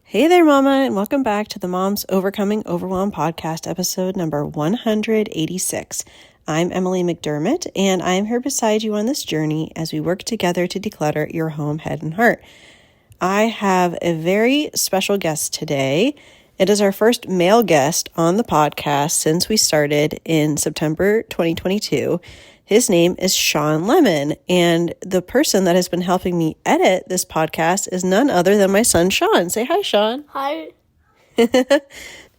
Hey there, Mama, and welcome back to the Moms Overcoming Overwhelm podcast, episode number 186. I'm Emily McDermott, and I am here beside you on this journey as we work together to declutter your home, head, and heart. I have a very special guest today. It is our first male guest on the podcast since we started in September 2022. His name is Shawn Lemon, and the person that has been helping me edit this podcast is none other than my son, Shawn. Say hi, Shawn. Hi.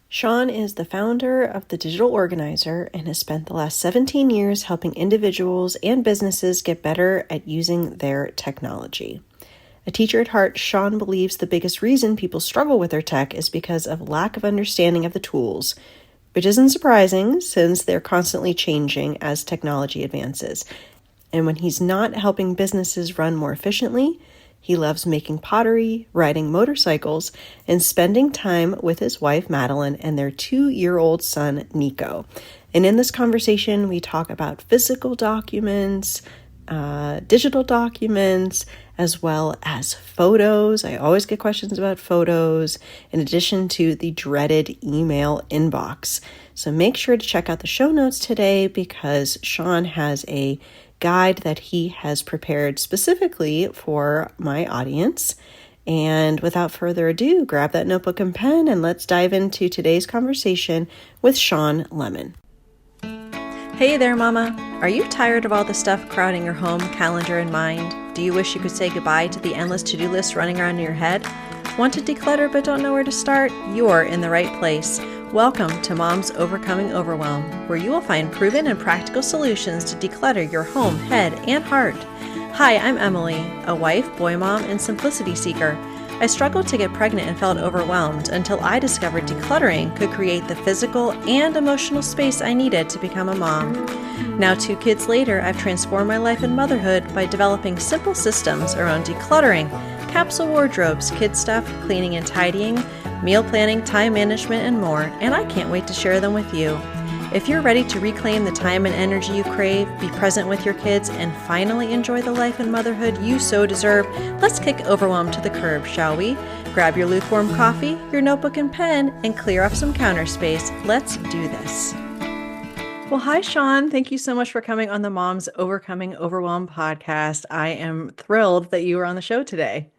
Shawn is the founder of the Digital Organizer and has spent the last 17 years helping individuals and businesses get better at using their technology. A teacher at heart, Shawn believes the biggest reason people struggle with their tech is because of lack of understanding of the tools, which isn't surprising since they're constantly changing as technology advances. And when he's not helping businesses run more efficiently, he loves making pottery, riding motorcycles, and spending time with his wife, Madeline, and their 2-year-old son, Nico. And in this conversation, we talk about physical documents, digital documents, as well as photos. I always get questions about photos, in addition to the dreaded email inbox. So make sure to check out the show notes today because Shawn has a guide that he has prepared specifically for my audience. And without further ado, grab that notebook and pen and let's dive into today's conversation with Shawn Lemon. Hey there, Mama. Are you tired of all the stuff crowding your home, calendar, and mind? Do you wish you could say goodbye to the endless to-do list running around in your head? Want to declutter but don't know where to start? You're in the right place. Welcome to Moms Overcoming Overwhelm, where you will find proven and practical solutions to declutter your home, head, and heart. Hi, I'm Emily, a wife, boy mom, and simplicity seeker. I struggled to get pregnant and felt overwhelmed until I discovered decluttering could create the physical and emotional space I needed to become a mom. Now, 2 kids later, I've transformed my life and motherhood by developing simple systems around decluttering, capsule wardrobes, kid stuff, cleaning and tidying, meal planning, time management, and more, and I can't wait to share them with you. If you're ready to reclaim the time and energy you crave, be present with your kids, and finally enjoy the life and motherhood you so deserve, let's kick overwhelm to the curb, shall we? Grab your lukewarm coffee, your notebook and pen, and clear up some counter space. Let's do this. Well, hi, Shawn. Thank you so much for coming on the Moms Overcoming Overwhelm podcast. I am thrilled that you are on the show today.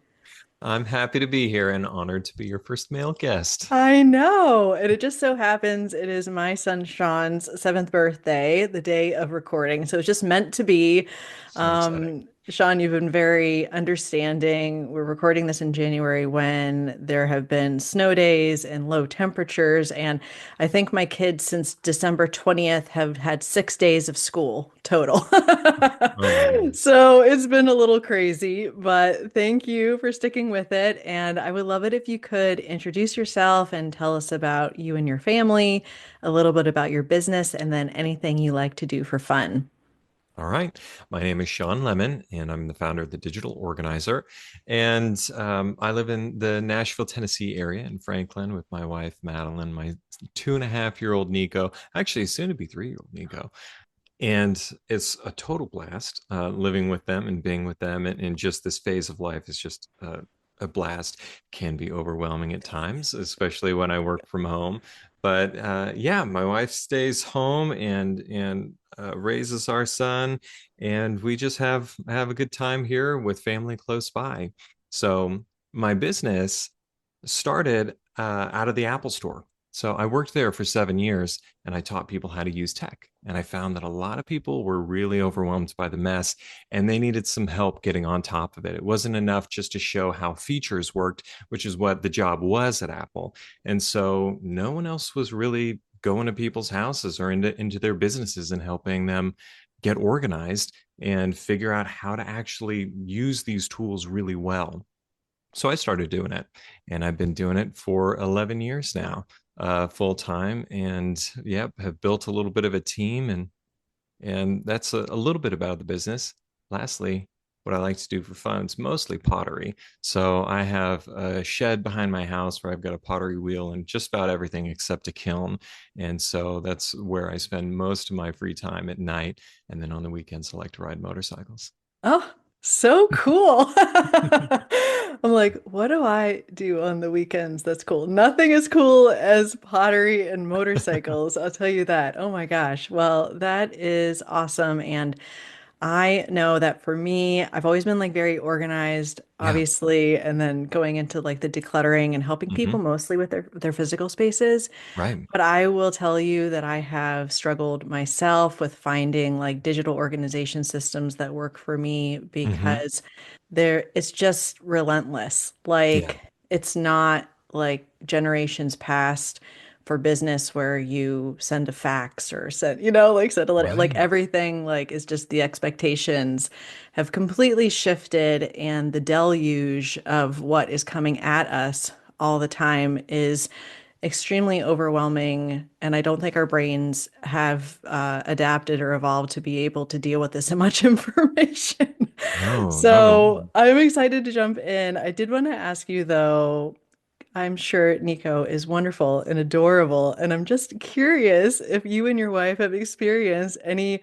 I'm happy to be here and honored to be your first male guest. I know. And it just so happens it is my son Shawn's 7th birthday, the day of recording. So it's just meant to be. So exciting. Shawn, you've been very understanding. We're recording this in January when there have been snow days and low temperatures. And I think my kids since December 20th have had 6 days of school total. Oh my goodness. So it's been a little crazy, but thank you for sticking with it. And I would love it if you could introduce yourself and tell us about you and your family, a little bit about your business, and then anything you like to do for fun. All right. My name is Shawn Lemon, and I'm the founder of the Digital Organizer. And I live in the Nashville, Tennessee area in Franklin with my wife, Madeline, my 2.5-year-old Nico, actually soon to be 3-year-old Nico. And it's a total blast living with them and being with them. And just this phase of life is just a blast. Can be overwhelming at times, especially when I work from home. But yeah, my wife stays home and raises our son, and we just have a good time here with family close by. So my business started out of the Apple Store. So I worked there for 7 years and I taught people how to use tech. And I found that a lot of people were really overwhelmed by the mess and they needed some help getting on top of it. It wasn't enough just to show how features worked, which is what the job was at Apple. And so no one else was really going to people's houses or into their businesses and helping them get organized and figure out how to actually use these tools really well. So I started doing it, and I've been doing it for 11 years now, full time. And yep, have built a little bit of a team, and that's a little bit about the business. Lastly, what I like to do for fun is mostly pottery. So I have a shed behind my house where I've got a pottery wheel and just about everything except a kiln. And so that's where I spend most of my free time at night. And then on the weekends, I like to ride motorcycles. Oh, So cool. I'm like, what do I do on the weekends that's cool? Nothing as cool as pottery and motorcycles. I'll tell you that. Oh my gosh. Well, that is awesome. And I know that for me, I've always been like very organized, Yeah. obviously, and then going into like the decluttering and helping people Hmm. mostly with their physical spaces. Right. But I will tell you that I have struggled myself with finding like digital organization systems that work for me Hmm. because it's just relentless. Yeah. Like it's not like generations past for business where you send a fax or send, like send a letter. Like Right. everything like is just the expectations have completely shifted and the deluge of what is coming at us all the time is extremely overwhelming, and I don't think our brains have adapted or evolved to be able to deal with this much information. No, not at all. So I'm excited to jump in. I did want to ask you though, I'm sure Nico is wonderful and adorable, and I'm just curious if you and your wife have experienced any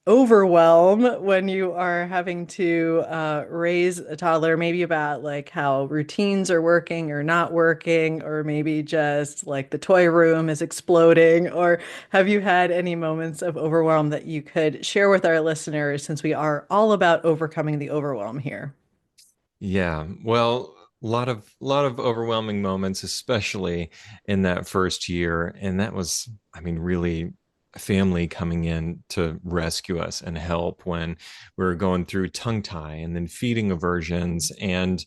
overwhelm when you are having to raise a toddler, maybe about like how routines are working or not working, or maybe just like the toy room is exploding, or have you had any moments of overwhelm that you could share with our listeners since we are all about overcoming the overwhelm here? Yeah. Well, a lot of overwhelming moments, especially in that first year. And that was, I mean, really family coming in to rescue us and help when we were going through tongue tie and then feeding aversions and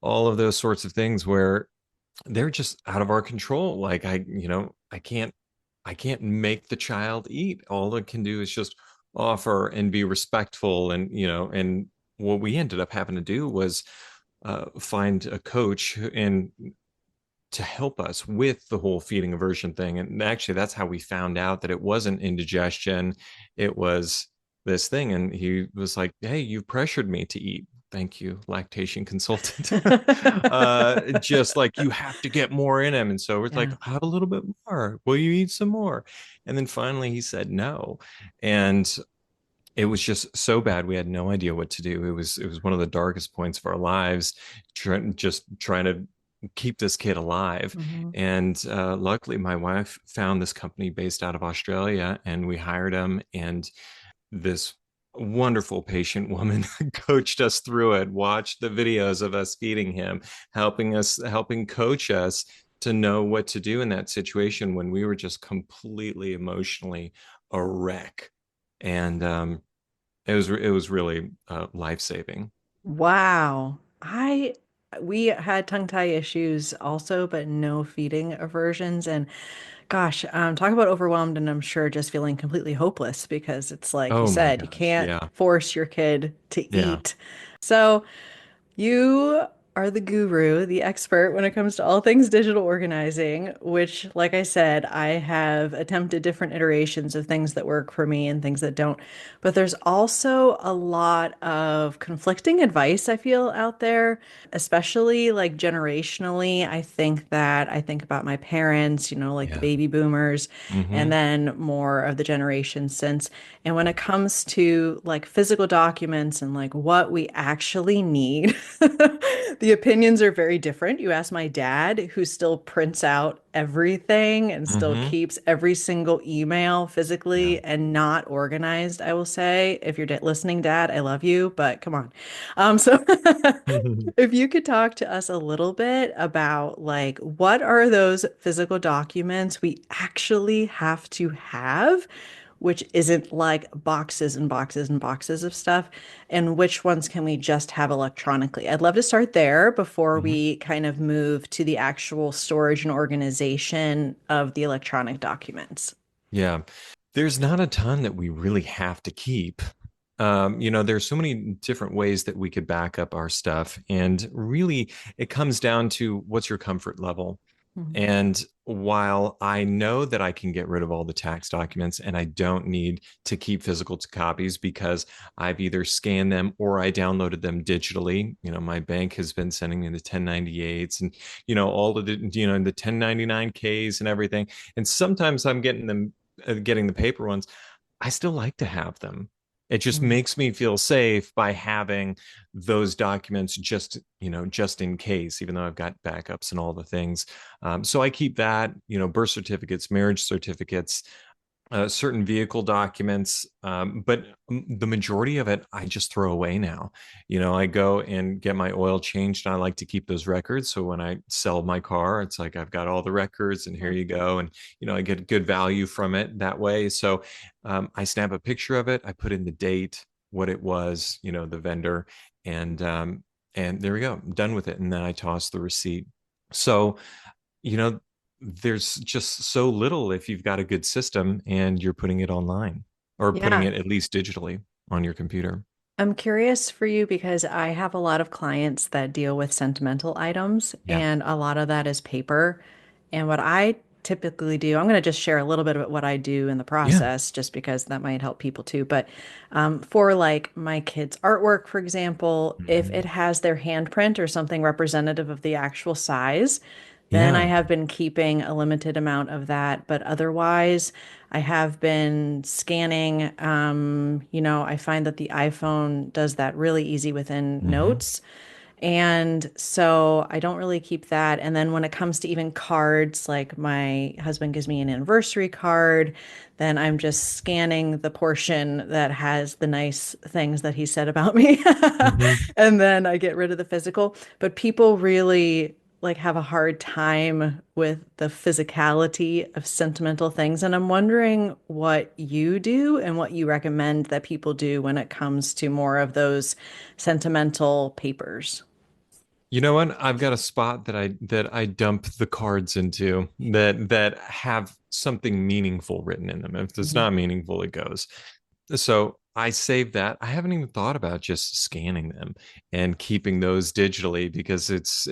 all of those sorts of things where they're just out of our control. Like I can't make the child eat. All it can do is just offer and be respectful. And what we ended up having to do was find a coach and to help us with the whole feeding aversion thing. And actually, that's how we found out that it wasn't indigestion. It was this thing. And he was like, "Hey, you've pressured me to eat. Thank you, lactation consultant." Just like you have to get more in him. And so it's like, Yeah. have a little bit more. Will you eat some more? And then finally he said no. And it was just so bad we had no idea what to do. It was one of the darkest points of our lives, just trying to keep this kid alive. Mhm. And luckily my wife found this company based out of Australia, and we hired him. And this wonderful patient woman coached us through it, watched the videos of us feeding him, helping coach us to know what to do in that situation when we were just completely emotionally a wreck. And it was really life saving. Wow. We had tongue tie issues also, but no feeding aversions. And gosh, talk about overwhelmed, and I'm sure just feeling completely hopeless because it's like you Oh my said, you gosh, can't yeah, force your kid to yeah. eat. So you are the guru, the expert when it comes to all things digital organizing, which, like I said, I have attempted different iterations of things that work for me and things that don't. But there's also a lot of conflicting advice I feel out there, especially like generationally. I think about my parents, like the Yeah. baby boomers, and Hmm. then more of the generation since. And when it comes to like physical documents and like what we actually need, the opinions are very different. You ask my dad, who still prints out everything and still Hmm. keeps every single email Yeah. physically and not organized, I will say. If you're listening, Dad, I love you, but come on. So if you could talk to us a little bit about like what are those physical documents we actually have to have, which isn't like boxes and boxes and boxes of stuff, and which ones can we just have electronically? I'd love to start there before Hmm. we kind of move to the actual storage and organization of the electronic documents. Yeah. There's not a ton that we really have to keep. There's so many different ways that we could back up our stuff. And really, it comes down to what's your comfort level. Mhm. And while I know that I can get rid of all the tax documents and I don't need to keep physical copies because I've either scanned them or I downloaded them digitally, my bank has been sending me the 1098s and, all of the 1099Ks and everything. And sometimes I'm getting the paper ones. I still like to have them. It just Mm. makes me feel safe by having those documents just, just in case, even though I've got backups and all the things. So I keep that, birth certificates, marriage certificates, certain vehicle documents, but the majority of it I just throw away now. I go and get my oil changed, and I like to keep those records. So when I sell my car, it's like I've got all the records, and here you go. And I get good value from it that way. So I snap a picture of it, I put in the date, what it was, the vendor, and there we go, I'm done with it. And then I toss the receipt. So you know, there's just so little if you've got a good system and you're putting it online or putting Yeah. it at least digitally on your computer. I'm curious for you because I have a lot of clients that deal with sentimental items, Yeah. and a lot of that is paper. And what I typically do, I'm going to just share a little bit of what I do in the Yeah. process, just because that might help people too. But for like my kids' artwork, for example, if it Mhm. has their handprint or something representative of the actual size, then I Yeah. have been keeping a limited amount of that. But otherwise, I have been scanning. I find that the iPhone does that really easy within Hmm. Notes. And so I don't really keep that. And then when it comes to even cards, like my husband gives me an anniversary card, then I'm just scanning the portion that has the nice things that he said about me. Hmm. And then I get rid of the physical. But people really like have a hard time with the physicality of sentimental things. And I'm wondering what you do and what you recommend that people do when it comes to more of those sentimental papers. You know what? I've got a spot that I dump the cards into that have something meaningful written in them. If it's Mhm. not meaningful, it goes. So I save that. I haven't even thought about just scanning them and keeping those digitally because it's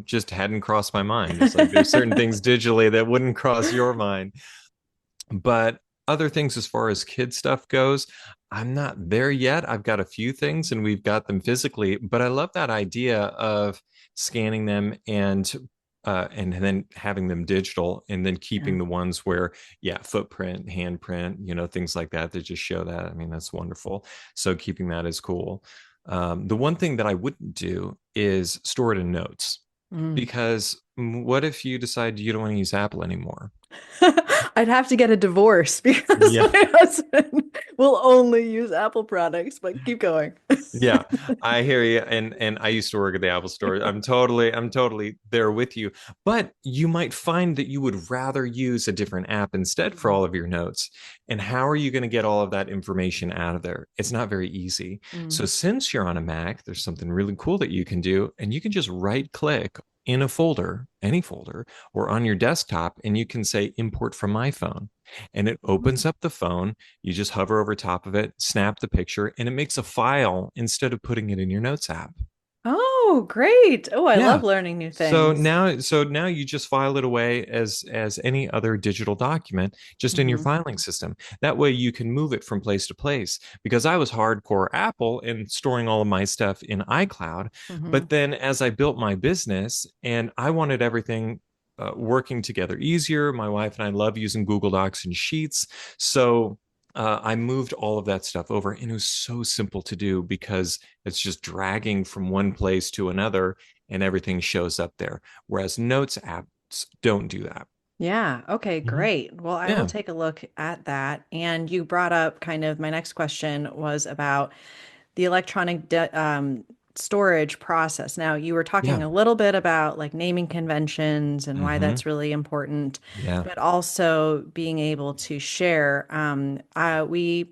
just hadn't crossed my mind. It's like there's certain things digitally that wouldn't cross your mind. But other things as far as kid stuff goes, I'm not there yet. I've got a few things and we've got them physically, but I love that idea of scanning them and then having them digital and then Yeah. keeping the ones where, yeah, footprint, handprint, things like that just show that. I mean, that's wonderful. So keeping that is cool. The one thing that I wouldn't do is store it in notes Mm. because what if you decide you don't want to use Apple anymore? I'd have to get a divorce because Yeah. my husband will only use Apple products, but keep going. Yeah, I hear you. And I used to work at the Apple store. I'm totally there with you. But you might find that you would rather use a different app instead for Mhm. all of your notes. And how are you going to get all of that information out of there? It's not very easy. So Mm. since you're on a Mac, there's something really cool that you can do, and you can just right click in a folder, any folder, or on your desktop, and you can say import from my phone. And it opens up the phone, you just hover over top of it, snap the picture, and it makes a file instead of putting it in your notes app. Oh, great. Oh, I Yeah. love learning new So things. now you just file it away as any other digital document just in your Hmm. filing system. That way you can move it from place to place. Because I was hardcore Apple and storing all of my stuff in iCloud, Hmm. but then as I built my business and I wanted everything working together easier, my wife and I love using Google Docs and Sheets. So I moved all of that stuff over, and it was so simple to do because it's just dragging from one place to another and everything shows up there. Whereas notes apps don't do that. Yeah. Okay, Mhm. great. Well, I will Yeah. take a look at that. And you brought up kind of my next question was about the electronic storage process. Now, you were talking Yeah. a little bit about like naming conventions and why Hmm. that's really important, Yeah. but also being able to share. We,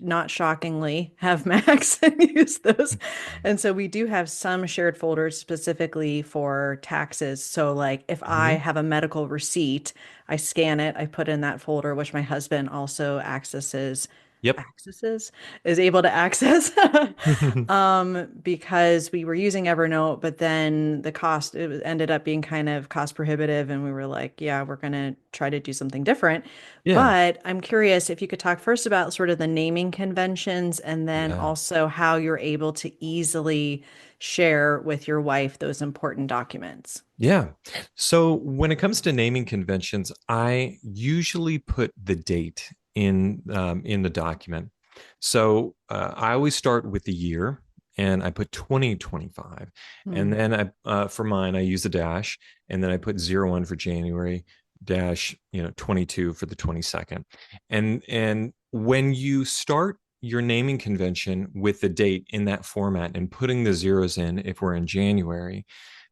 not shockingly, have Macs and use those. And so we do have some shared folders specifically for taxes. So, like, if I Hmm. have a medical receipt, I scan it, I put in that folder, which my husband also Yep. accesses is able to access because we were using Evernote, but then the cost ended up being kind of cost prohibitive, and we were like, yeah, we're gonna try to do something different. Yeah. But I'm curious if you could talk first about sort of the naming conventions and then Yeah. also how you're able to easily share with your wife those important documents. Yeah. So when it comes to naming conventions, I usually put the date in the document. So I always start with the year and I put 2025. And Mm. then for mine, I use a dash and then I put 01 for January dash, 22 for the 22nd. And when you start your naming convention with the date in that format and putting the zeros in, if we're in January,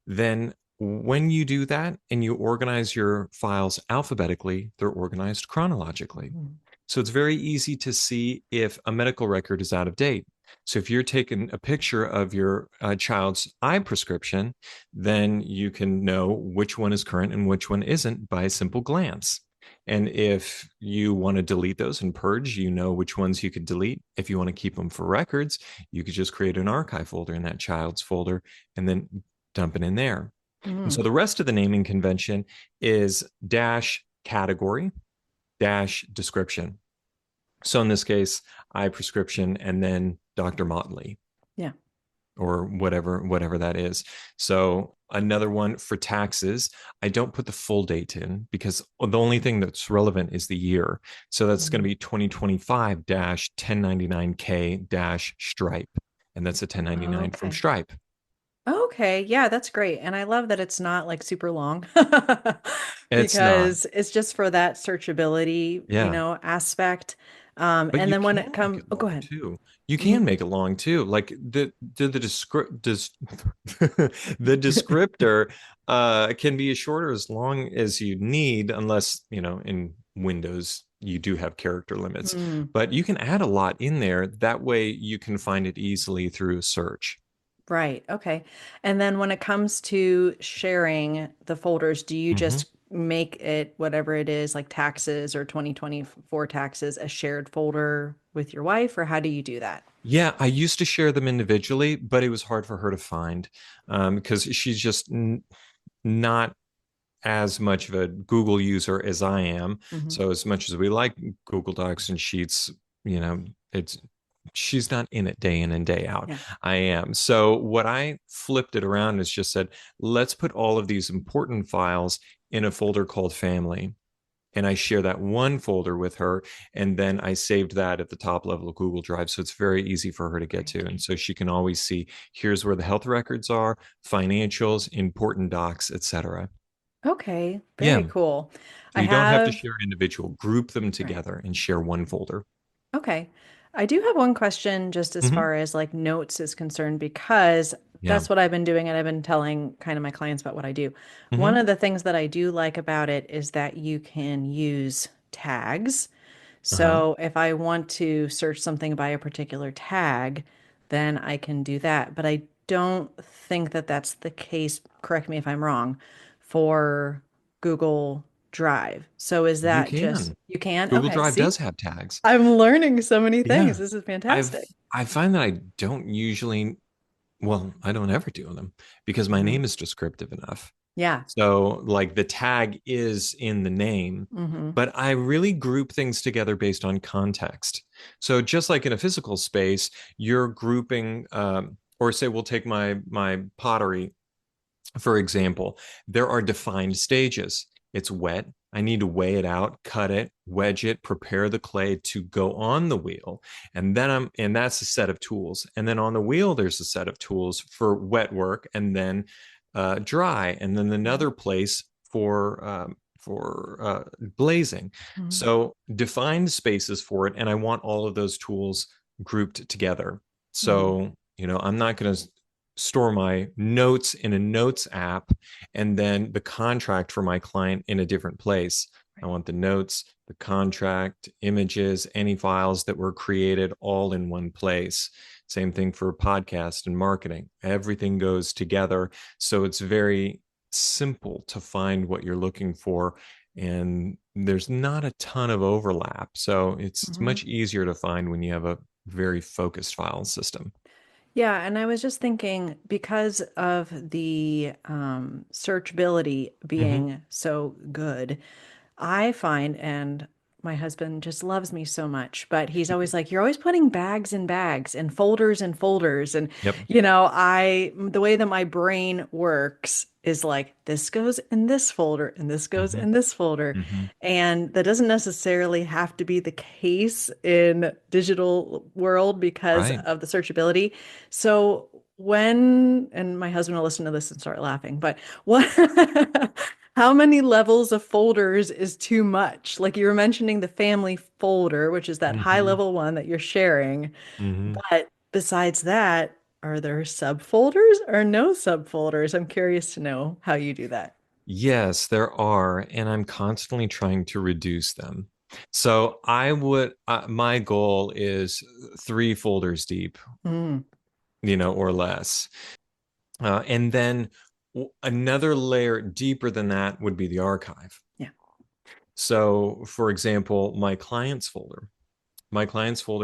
then when you do that and you organize your files alphabetically, they're organized chronologically. Mm. So it's very easy to see if a medical record is out of date. So if you're taking a picture of your child's eye prescription, then you can know which one is current and which one isn't by a simple glance. And if you want to delete those and purge, you know which ones you could delete. If you want to keep them for records, you could just create an archive folder in that child's folder and then dump it in there. And so Mm. the rest of the naming convention is dash category dash description. So in this case, eye prescription and then Dr. Motley Yeah. or whatever that is. So another one for taxes, I don't put the full date in because the only thing that's relevant is the year. So that's going to Mhm. be 2025-1099K dash Stripe. And that's a 1099 from Okay. Stripe. Okay, yeah, that's great. And I love that it's not like super long It's not. because it's just for that searchability, Yeah. aspect. But And you then when it can make comes, it oh, go long ahead. too. You can Mhm. make it long too. Like the the descriptor can be as short or as long as you need, unless, in Windows you do have character limits. Mm, But you can add a lot in there. That way you can find it easily through search. right. Okay. And then when it comes to sharing the folders, do you Mhm. just make it whatever it is, like taxes or 2024 taxes, a shared folder with your wife, or how do you do that? Yeah, I used to share them individually, but it was hard for her to find because she's just not as much of a Google user as I am. Hmm. So as much as we like Google Docs and Sheets, it's she's not in it day in and day out. Yeah. I am. So what I flipped it around is just said, let's put all of these important files in a folder called family. And I share that one folder with her. And then I saved that at the top level of Google Drive. So it's very easy for her to get to. And so she can always see here's where the health records are, financials, important docs, etc. Okay, Yeah. very cool. So I you don't have to have, share individual, group them right. together and share one folder. Okay. I do have one question just as Hmm. far as like notes is concerned, because Yeah. that's what I've been doing and I've been telling kind of my clients about what I do. One Hmm. of the things that I do like about it is that you can use tags. Uh-huh. So if I want to search something by a particular tag, then I can do that. But I don't think that that's the case, correct me if I'm wrong, for Google Drive. So is You that just, can. you can? Google Okay, Drive see? does have tags. I'm learning so many things. Yeah. This is I've fantastic. I find that I don't usually, well, I don't ever do them because my Hmm. name is descriptive enough. Yeah. So, like, the tag is in the name, Hmm. but I really group things together based on context. So, just like in a physical space, you're grouping, or say, we'll take my pottery for example. There are defined stages. It's wet. I need to weigh it out, cut it, wedge it, prepare the clay to go on the wheel. And that's a set of tools. And then on the wheel, there's a set of tools for wet work and then dry, and then Hmm. another place for blazing. Hmm. So defined spaces for it. And I want all of those tools grouped together. Hmm. So, I'm not going to store my notes in a notes app and then the contract for my client in a different place. I Right. want the notes, the contract, images, any files that were created all in one place. Same thing for podcast and marketing. Everything goes together. So it's very simple to find what you're looking for. And there's not a ton of overlap. So it's Hmm. much easier to find when you have a very focused file system. Yeah, and I was just thinking because of the searchability Mm-hmm. being so good, I find, and my husband just loves me so much, but he's always like, you're always putting bags and bags and folders and folders. And, Yep. the way that my brain works is like, this goes in this folder and this goes Hmm. in this folder. Hmm. And that doesn't necessarily have to be the case in digital world because Right. of the searchability. So and my husband will listen to this and start laughing, but what, how many levels of folders is too much? Like you were mentioning the family folder, which is that high Hmm. level one that you're sharing. Hmm. But besides that, are there subfolders or no subfolders? I'm curious to know how you do that. Yes, there are, and I'm constantly trying to reduce them. So my goal is 3 folders deep, Mm, or less. And then another layer deeper than that would be the archive. yeah. So, for example, my clients folder,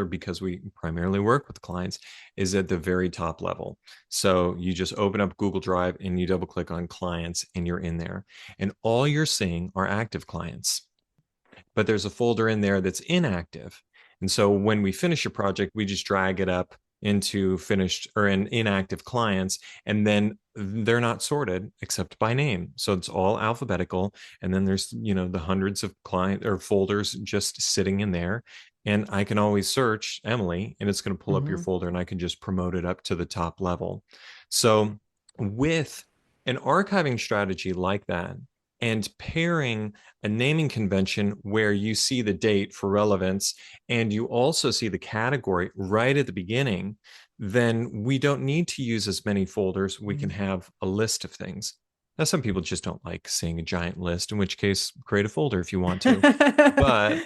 because we primarily work with clients, is at the very top level. So you just open up Google Drive and you double click on clients and you're in there. And all you're seeing are active clients, but there's a folder in there that's inactive. And so when we finish a project, we just drag it up into finished or in inactive clients, and then they're not sorted except by name. So it's all alphabetical. And then there's, the hundreds of client or folders just sitting in there. And I can always search Emily and it's going to pull up your Hmm. folder and I can just promote it up to the top level. So with an archiving strategy like that, and pairing a naming convention where you see the date for relevance and you also see the category right at the beginning, then we don't need to use as many folders. We can have a list of things. Now, some people just don't like seeing a giant list, in which case, create a folder if you want to. But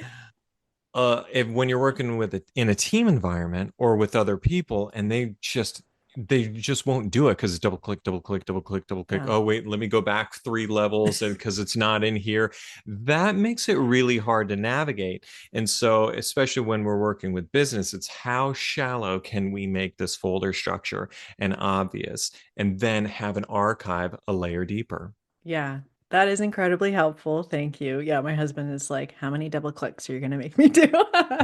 if when you're working in a team environment or with other people and they just won't do it because it's double click, double click, double click, double click. Yeah. Oh wait, let me go back 3 levels and because it's not in here. That makes it really hard to navigate. And so especially when we're working with business, it's how shallow can we make this folder structure and obvious, and then have an archive a layer deeper. Yeah, that is incredibly helpful. Thank you. Yeah, my husband is like, how many double clicks are you going to make me do?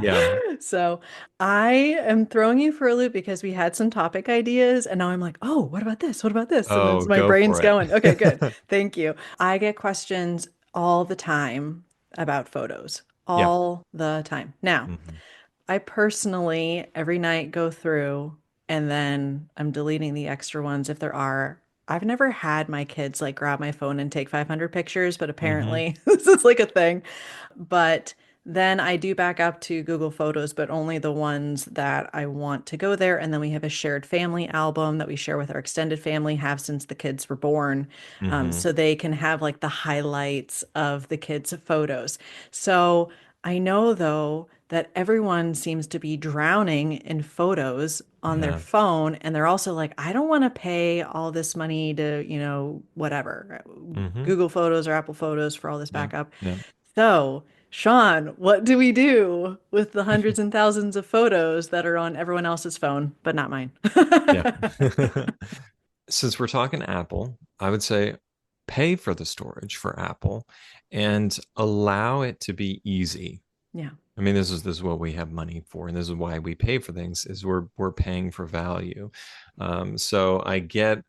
Yeah. So I am throwing you for a loop because we had some topic ideas and now I'm like, oh, what about this? What about this? And then Oh, my go brain's for it. going. Okay, good. Thank you. I get questions all the time about photos, Yeah. all the time. Now, Hmm. I personally every night go through and then I'm deleting the extra ones if there are. I've never had my kids like grab my phone and take 500 pictures, but Hmm. apparently this is like a thing. But then I do back up to Google Photos, but only the ones that I want to go there. And then we have a shared family album that we share with our extended family, have since the kids were born. Hmm. So they can have like the highlights of the kids' photos. So I know though that everyone seems to be drowning in photos on their Yeah. phone. And they're also like, I don't want to pay all this money to, whatever, Hmm. Google Photos or Apple Photos for all this Yeah. backup. Yeah. So, Shawn, what do we do with the hundreds and thousands of photos that are on everyone else's phone, but not mine? Yeah. Since we're talking Apple, I would say pay for the storage for Apple and allow it to be easy. Yeah. I mean, this is what we have money for, and this is why we pay for things. Is we're paying for value. So I get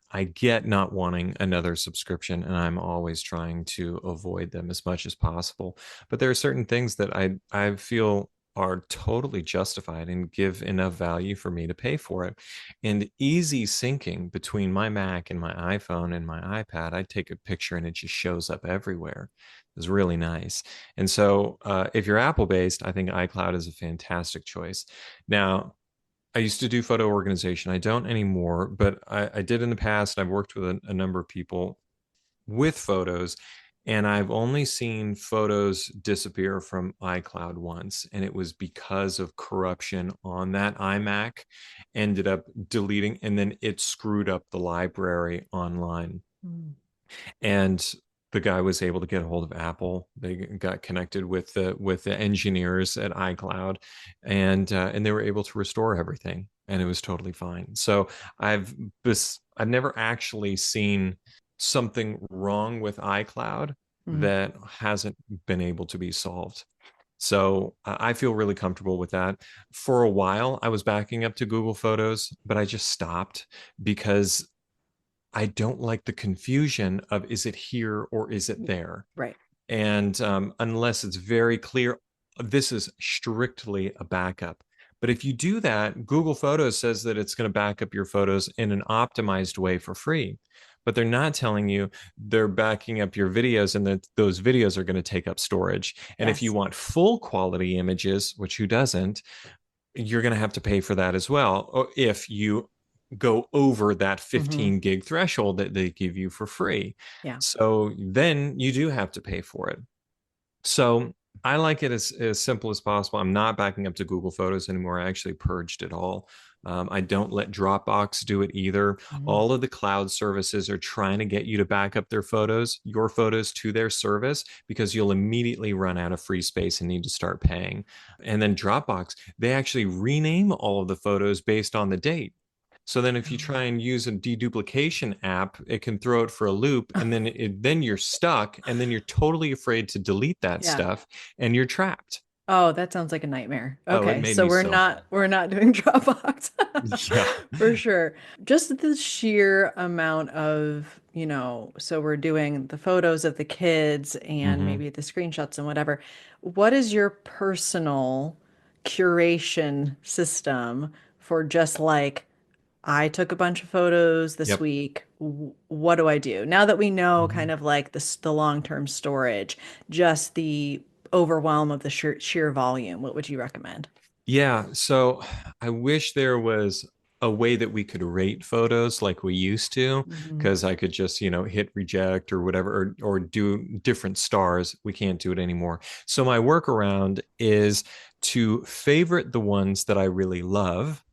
not wanting another subscription, and I'm always trying to avoid them as much as possible. But there are certain things that I feel are totally justified and give enough value for me to pay for it. And easy syncing between my Mac and my iPhone and my iPad, I take a picture and it just shows up everywhere. It's really nice. And so, if you're Apple based, I think iCloud is a fantastic choice. Now, I used to do photo organization. I don't anymore, but I did in the past. I've worked with a number of people with photos, and I've only seen photos disappear from iCloud once, and it was because of corruption on that iMac, ended up deleting, and then it screwed up the library online, Mm. and the guy was able to get a hold of Apple. They got connected with the engineers at iCloud, and they were able to restore everything, and it was totally fine. So I've never actually seen something wrong with iCloud Mhm. that hasn't been able to be solved. So I feel really comfortable with that. For a while, I was backing up to Google Photos, but I just stopped because I don't like the confusion of is it here or is it there? Right. And unless it's very clear, this is strictly a backup. But if you do that, Google Photos says that it's going to back up your photos in an optimized way for free. But they're not telling you they're backing up your videos and that those videos are going to take up storage. And if you Yes. want full quality images, which who doesn't, you're going to have to pay for that as well. Or if you go over that Hmm. 15 gig threshold that they give you for free. Yeah. So then you do have to pay for it. So I like it as simple as possible. I'm not backing up to Google Photos anymore. I actually purged it all. I don't let Dropbox do it either. Mhm. All of the cloud services are trying to get you to back up their photos, your photos to their service, because you'll immediately run out of free space and need to start paying. And then Dropbox, they actually rename all of the photos based on the date. So then if you try Oh. and use a deduplication app, it can throw it for a loop and then you're stuck and then you're totally afraid to delete that Yeah. stuff and you're trapped. Oh, that sounds like a nightmare. Oh, it Okay, made so me we're so not mad. we're not doing Dropbox Yeah. for sure. Just the sheer amount of, so we're doing the photos of the kids and Hmm. maybe the screenshots and whatever. What is your personal curation system for just like I took a bunch of photos this Yep. week. What do I do? Now that we know kind Mhm. of like the long-term storage, just the overwhelm of the sheer volume, what would you recommend? Yeah. So I wish there was a way that we could rate photos like we used to, Hmm. because I could just, hit reject or whatever, or do different stars. We can't do it anymore. So my workaround is to favorite the ones that I really love.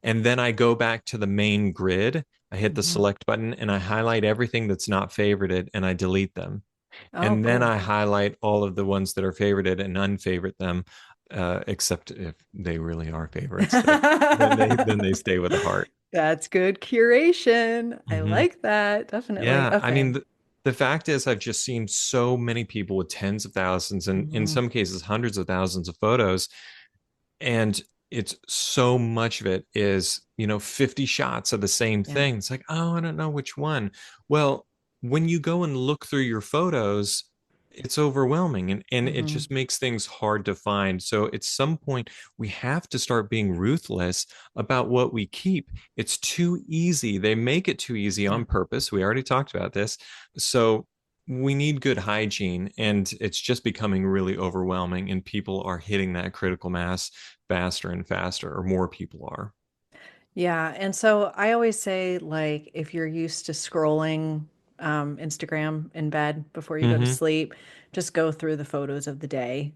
And then I go back to the main grid. I hit the Hmm. select button and I highlight everything that's not favorited and I delete them. Oh, And then cool. I highlight all of the ones that are favorited and unfavorite them, except if they really are favorites. Then they stay with the heart. That's good curation. I Hmm. like that. Definitely. Yeah, I Okay. mean the fact is I've just seen so many people with tens of thousands and in Hmm. some cases hundreds of thousands of photos, and it's so much of it is 50 shots of the same Yeah. thing. It's like, oh, I don't know which one. Well, when you go and look through your photos, it's overwhelming, and it Hmm. just makes things hard to find. So at some point we have to start being ruthless about what we keep. It's too easy. They make it too easy Yeah. on purpose. We already talked about this. So we need good hygiene, and it's just becoming really overwhelming, and people are hitting that critical mass faster and faster, or more people are. Yeah, and so I always say, like, if you're used to scrolling Instagram in bed before you go to Hmm. sleep, just go through the photos of the day,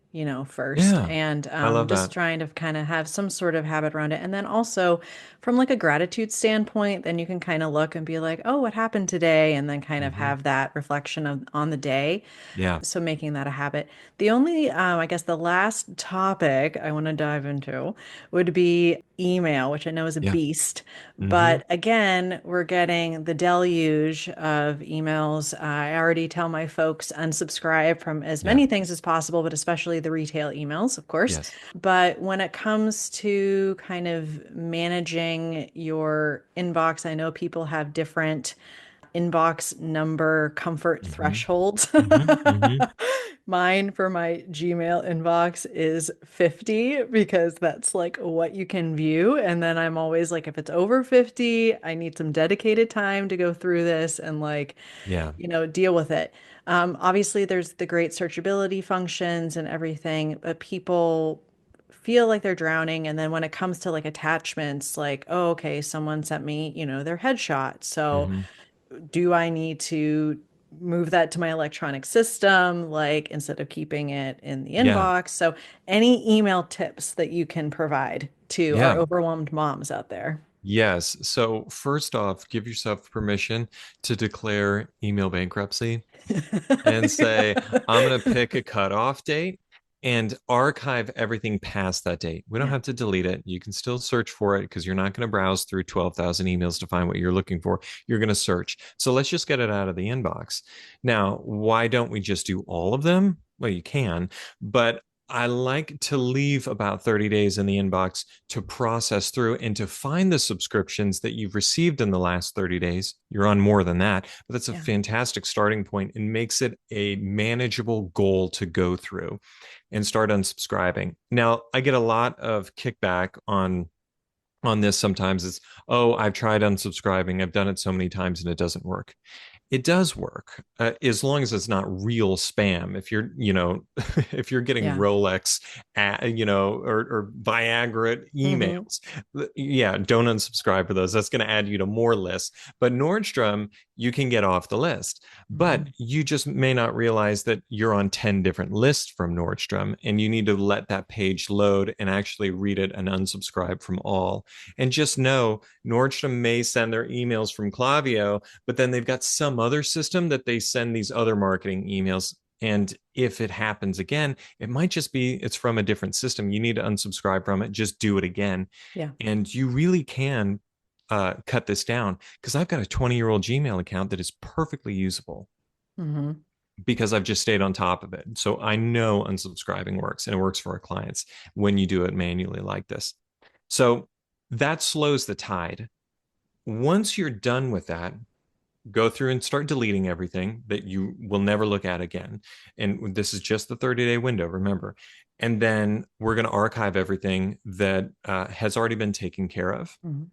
first, Yeah, and I love just that. trying to kind of have some sort of habit around it. And then also, from like a gratitude standpoint, then you can kind of look and be like, oh, what happened today? And then kind of Hmm. have that reflection of on the day. Yeah, So making that a habit. The only, I guess, the last topic I want to dive into would be email, which I know is a yeah. beast. Hmm. But again, we're getting the deluge of emails. I already tell my folks unsubscribe from as Yeah. many things as possible, but especially the retail emails, of course. Yes. But when it comes to kind of managing your inbox, I know people have different inbox number comfort Hmm. thresholds. Hmm. Hmm. Mine for my Gmail inbox is 50 because that's like what you can view. And then I'm always like, if it's over 50, I need some dedicated time to go through this and like, Yeah. deal with it. Obviously, there's the great searchability functions and everything, but people feel like they're drowning. And then when it comes to like attachments, like, oh, okay, someone sent me, their headshot. So Hmm. do I need to move that to my electronic system, like instead of keeping it in the Yeah. inbox? So, any email tips that you can provide to our Yeah. overwhelmed moms out there? Yes. So first off, give yourself permission to declare email bankruptcy and say, I'm going to pick a cutoff date and archive everything past that date. We don't Yeah. have to delete it. You can still search for it because you're not going to browse through 12,000 emails to find what you're looking for. You're going to search. So let's just get it out of the inbox. Now, why don't we just do all of them? Well, you can, but I like to leave about 30 days in the inbox to process through and to find the subscriptions that you've received in the last 30 days. You're on more than that, but that's a Yeah. fantastic starting point and makes it a manageable goal to go through and start unsubscribing. Now, I get a lot of kickback on this sometimes. It's, oh, I've tried unsubscribing, I've done it so many times and it doesn't work. It does work, as long as it's not real spam. If you're, if you're getting Yeah. Rolex, or Viagra Mm-hmm. emails, yeah, don't unsubscribe for those. That's going to add you to more lists. But Nordstrom, you can get off the list. But Mm-hmm. you just may not realize that you're on 10 different lists from Nordstrom, and you need to let that page load and actually read it and unsubscribe from all. And just know Nordstrom may send their emails from Klaviyo, but then they've got some other system that they send these other marketing emails. And if it happens again, it might just be it's from a different system. You need to unsubscribe from it, just do it again. Yeah. And you really can cut this down, because I've got a 20-year-old Gmail account that is perfectly usable Mm-hmm. because I've just stayed on top of it. So I know unsubscribing works, and it works for our clients when you do it manually like this. So that slows the tide. Once you're done with that, go through and start deleting everything that you will never look at again. And this is just the 30-day window, remember. And then we're going to archive everything that has already been taken care of, Mm-hmm.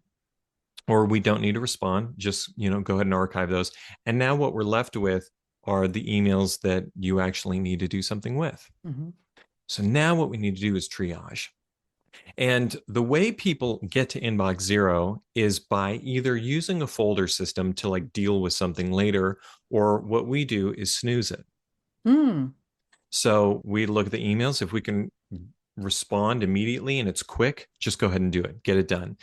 or we don't need to respond. Just, go ahead and archive those. And now what we're left with are the emails that you actually need to do something with. Mm-hmm. So now what we need to do is triage. And the way people get to inbox zero is by either using a folder system to like deal with something later, or what we do is snooze it. Mm. So we look at the emails. If we can respond immediately and it's quick, just go ahead and do it, get it done.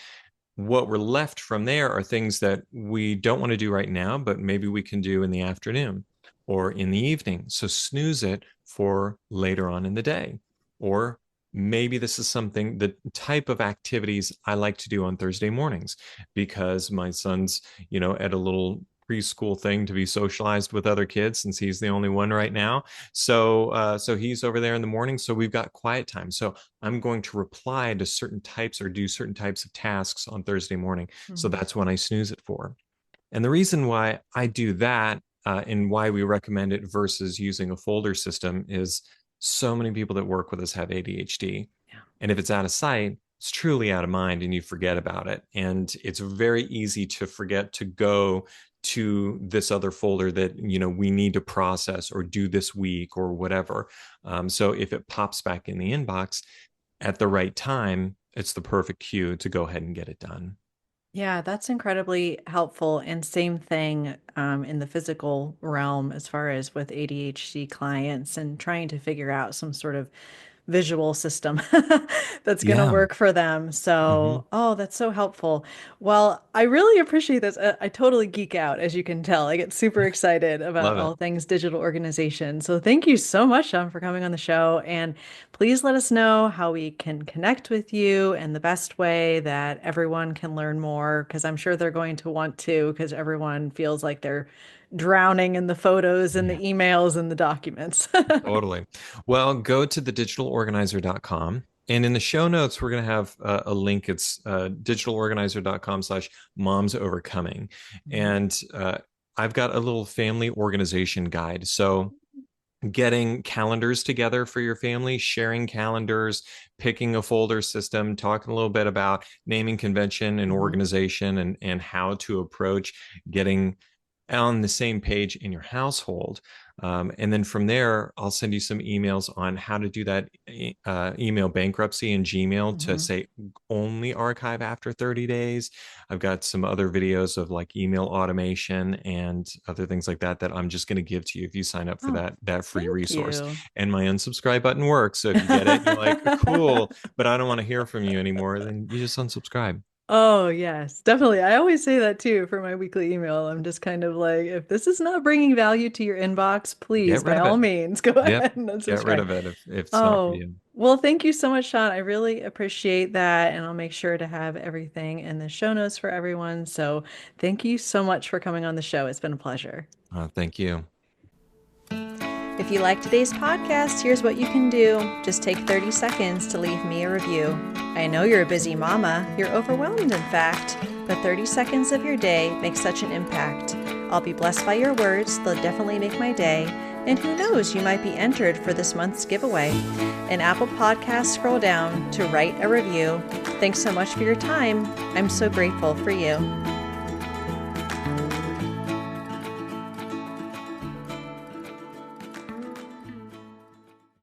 What we're left from there are things that we don't want to do right now, but maybe we can do in the afternoon or in the evening. So snooze it for later on in the day. Or maybe this is something, the type of activities I like to do on Thursday mornings, because my son's, at a little preschool thing to be socialized with other kids, since he's the only one right now. So he's over there in the morning. So we've got quiet time. So I'm going to reply to certain types or do certain types of tasks on Thursday morning. So Mm-hmm. that's when I snooze it for. And the reason why I do that, and why we recommend it versus using a folder system, is so many people that work with us have ADHD. Yeah. And if it's out of sight, it's truly out of mind and you forget about it. And it's very easy to forget to go to this other folder that, we need to process or do this week or whatever. So if it pops back in the inbox at the right time, it's the perfect cue to go ahead and get it done. Yeah, that's incredibly helpful. And same thing in the physical realm as far as with ADHD clients and trying to figure out some sort of visual system that's going to Yeah. work for them. Hmm. So, oh, that's so helpful. Well, I really appreciate this. I totally geek out, as you can tell. I get super excited about Love it. all things digital organization. So, thank you so much, Sean, for coming on the show. And please let us know how we can connect with you and the best way that everyone can learn more, because I'm sure they're going to want to, because everyone feels like they're drowning in the photos and the Yeah. emails and the documents. Totally. Well, go to thedigitalorganizer.com. And in the show notes, we're going to have a link. It's digitalorganizer.com/moms overcoming. Mhm. And I've got a little family organization guide. So getting calendars together for your family, sharing calendars, picking a folder system, talking a little bit about naming convention and Mhm. organization, and how to approach getting on the same page in your household. And then from there, I'll send you some emails on how to do that email bankruptcy in Gmail to Mhm. say only archive after 30 days. I've got some other videos of like email automation and other things like that that I'm just going to give to you if you sign up for Oh, that free thank resource. you. And my unsubscribe button works. So if you get it, you're like, cool, but I don't want to hear from you anymore, then you just unsubscribe. Oh, yes, definitely. I always say that too for my weekly email. I'm just kind of like, if this is not bringing value to your inbox, please, Get rid by of all it. means, go Yep. ahead and Get rid unsubscribe. of it if it's not for Oh, you. well, thank you so much, Sean. I really appreciate that. And I'll make sure to have everything in the show notes for everyone. So thank you so much for coming on the show. It's been a pleasure. Thank you. If you like today's podcast, here's what you can do. Just take 30 seconds to leave me a review. I know you're a busy mama. You're overwhelmed, in fact. But 30 seconds of your day makes such an impact. I'll be blessed by your words. They'll definitely make my day. And who knows, you might be entered for this month's giveaway. In Apple Podcasts, scroll down to write a review. Thanks so much for your time. I'm so grateful for you.